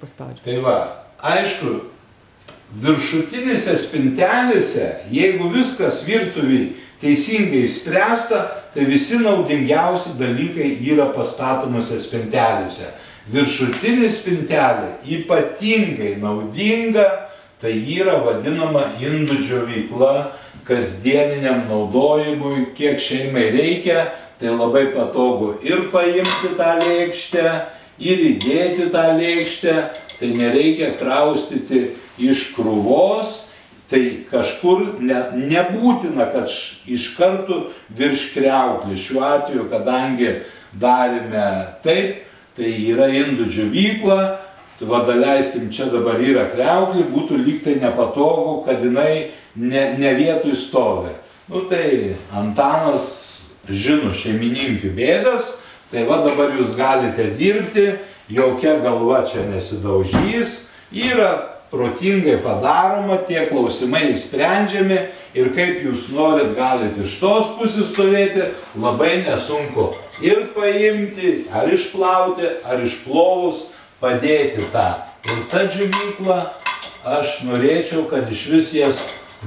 paspaudžiu. Tai va, aišku, viršutinėse spintelėse, jeigu viskas virtuviai teisingai išspręsta, tai visi naudingiausi dalykai yra pastatomose spintelėse. Viršutinė spintelė ypatingai naudinga, tai yra vadinama indų džiovykla kasdieniniam naudojimui, kiek šeimai reikia, tai labai patogu ir paimti tą lėkštę, ir įdėti tą lėkštę, tai nereikia kraustyti iš krūvos, tai kažkur nebūtina, kad iš karto virš kriauklės. Šiuo atveju, kadangi darėme taip, tai yra indų džiovykla, va daleiskim, čia dabar yra kriauklė, būtų lyg tai nepatogu, kad jinai ne vietoj stovi. Nu tai Antanas žino šeimininkių bėdas, tai va dabar jūs galite dirbti, jokia galva čia nesidaužys, yra protingai padaroma, tie klausimai sprendžiami ir kaip jūs norit, galite iš tos pusės stovėti, labai nesunku ir paimti, ar išplauti, ar išplovus, padėti tą. Ir ta džiovykla, aš norėčiau, kad iš vis jas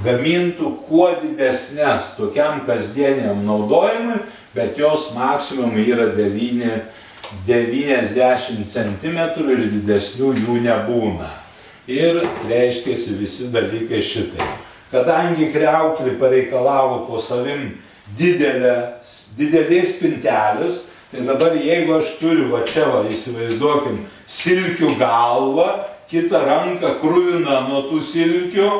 gamintų kuo didesnės tokiam kasdieniam naudojimui, bet jos maksimum yra 90 cm ir didesnių jų nebūna. Ir reiškiasi visi dalykai šitai. Kadangi kriauklė pareikalavo po savim didelės spintelės, tai dabar jeigu aš turiu, va čia va, įsivaizduokim, silkių galvą, kitą ranką kruviną nuo tų silkių,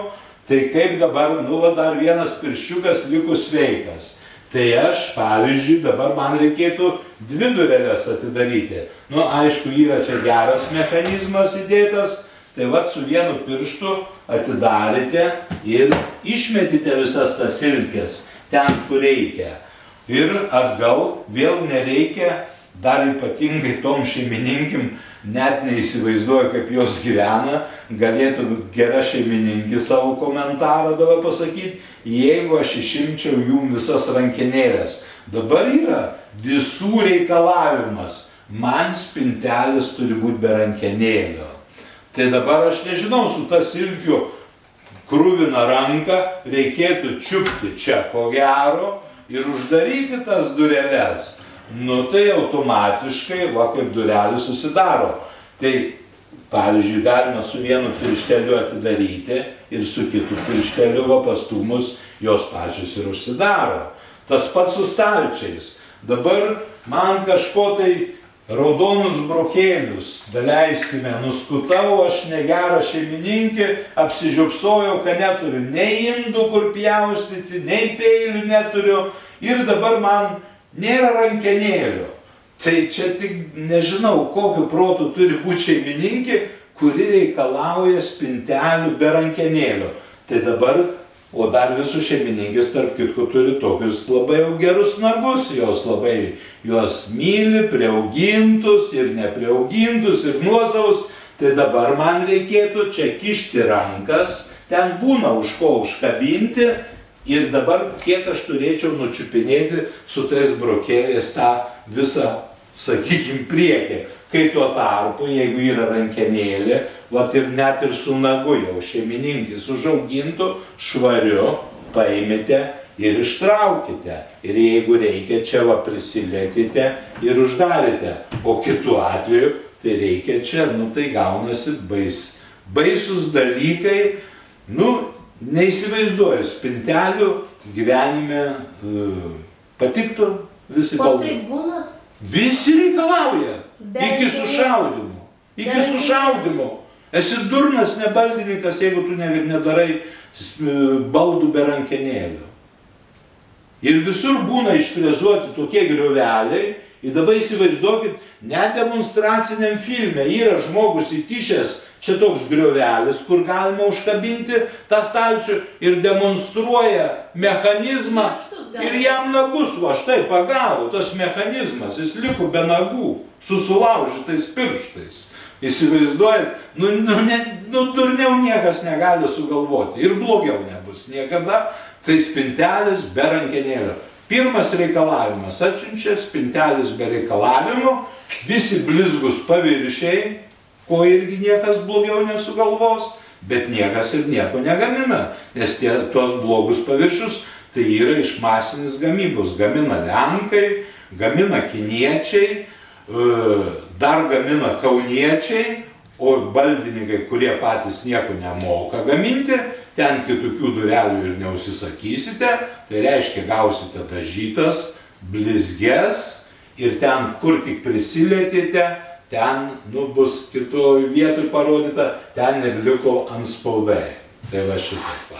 tai kaip dabar, nu va dar vienas pirščiukas likus sveikas. Tai aš, pavyzdžiui, dabar man reikėtų 2 dureles atidaryti. Nu, aišku, yra čia geras mechanizmas įdėtas, tai va su vienu pirštu atidarite ir išmetite visas tas silkes ten, kur reikia. Ir atgal vėl nereikia, dar ypatingai tom šeimininkim, net neįsivaizduoju, kaip jos gyvena, galėtų gera šeimininkė savo komentarą dabar pasakyti, jeigu aš išimčiau jum visas rankenėlės. Dabar yra visų reikalavimas, man spintelės turi būti be rankenėlio. Tai dabar aš nežinau, su ta silkiu kruvina ranka reikėtų čiupti čia ko gero ir uždaryti tas dureles. Nu tai automatiškai, va kaip durelis susidaro. Tai, pavyzdžiui, galima su vienu piršteliu atidaryti ir su kitu piršteliu va pastūmus jos pačios ir užsidaro. Tas pats su stalčiais. Dabar man kažko tai raudonus brokėlius, daleiskime, nuskutau, aš negera šeimininkė, apsižiopsojau, kad neturiu nei indų, kur pjaustyti, nei peilių neturiu ir dabar man nėra rankenėlio. Tai čia tik nežinau, kokiu protu turi būti šeimininkė, kuri reikalauja spintelių be rankenėlio. Tai dabar, o dar visų šeimininkės, tarp kitko, turi tokius labai gerus nagus, jos labai juos myli, priaugintus ir nepriaugintus ir nuosavus. Tai dabar man reikėtų čia kišti rankas, ten būna už ko užkabinti. Ir dabar kiek aš turėčiau nučiupinėti su tais brokėliais tą visą, sakykim, priekį. Kai tuo tarpu, jeigu yra rankenėlė, vat ir net ir su nagu jau šeimininkis užaugintų, švariu, paimite ir ištraukite. Ir jeigu reikia, čia va prisilietite ir uždarite. O kitu atveju, tai reikia čia, nu tai gaunasi baisus dalykai, nu, neįsivaizduoju, spintelių gyvenime patiktų visi baldai. O taip būna? Visi reikalauja. Iki sušaudimo. Iki sušaudimo. Esi durnas, ne baldininkas, jeigu tu nedarai baldų be rankenėlių. Ir visur būna išfrezuoti tokie grioveliai. Ir dabar įsivaizduokit, net demonstraciniam filme yra žmogus įkišęs čia toks griovelis, kur galima užkabinti tą stalčių ir demonstruoja mechanizmą ir jam nagus, va štai pagavo tas mechanizmas, jis liko be nagų, su sulaužytais pirštais. Įsivaizduojat, nu durniau niekas negali sugalvoti ir blogiau nebus niekada, tai spintelės be rankenėlio. Pirmas reikalavimas atsiunčia spintelės be reikalavimo, visi blizgus paviršiai, ko irgi niekas blogiau nesugalvos, bet niekas ir nieko negamina, nes tuos blogus paviršius tai yra iš masinės gamybos. Gamina Lenkai, gamina kiniečiai, dar gamina kauniečiai, o baldininkai, kurie patys nieko nemoka gaminti, ten kitokių durelių ir neužsisakysite, tai reiškia gausite dažytas, blizges ir ten, kur tik prisilietėte, ten bus kitoj vietoj parodyta, ten ir liko antspaudai. Tai va šitaip.